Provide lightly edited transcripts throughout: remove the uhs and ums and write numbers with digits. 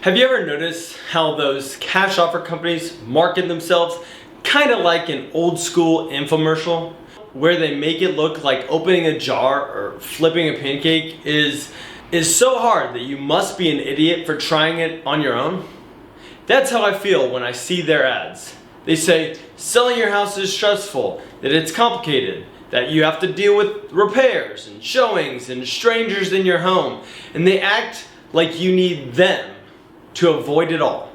Have you ever noticed how those cash offer companies market themselves kind of like an old school infomercial, where they make it look like opening a jar or flipping a pancake is so hard that you must be an idiot for trying it on your own? That's how I feel when I see their ads. They say selling your house is stressful, that it's complicated, that you have to deal with repairs and showings and strangers in your home, and they act like you need them to avoid it all.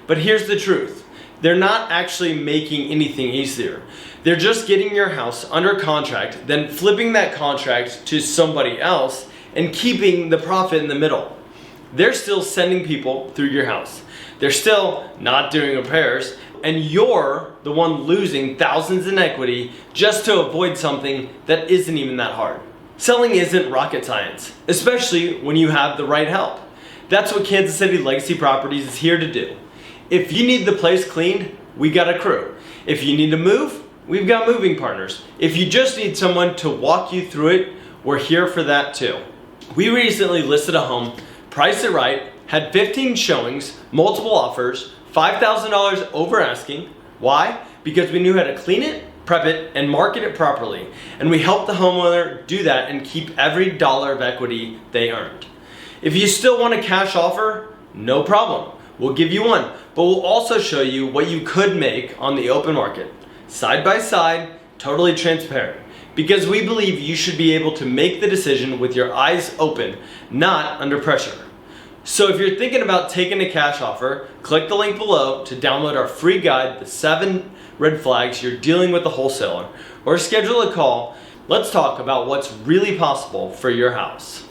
But here's the truth. They're not actually making anything easier. They're just getting your house under contract, then flipping that contract to somebody else and keeping the profit in the middle. They're still sending people through your house. They're still not doing repairs, and you're the one losing thousands in equity just to avoid something that isn't even that hard. Selling isn't rocket science, especially when you have the right help. That's what Kansas City Legacy Properties is here to do. If you need the place cleaned, we got a crew. If you need to move, we've got moving partners. If you just need someone to walk you through it, we're here for that too. We recently listed a home, priced it right, had 15 showings, multiple offers, $5,000 over asking. Why? Because we knew how to clean it, prep it, and market it properly. And we helped the homeowner do that and keep every dollar of equity they earned. If you still want a cash offer, no problem. We'll give you one, but we'll also show you what you could make on the open market, side by side, totally transparent, because we believe you should be able to make the decision with your eyes open, not under pressure. So if you're thinking about taking a cash offer, click the link below to download our free guide, The 7 Red Flags You're Dealing with a Wholesaler, or schedule a call. Let's talk about what's really possible for your house.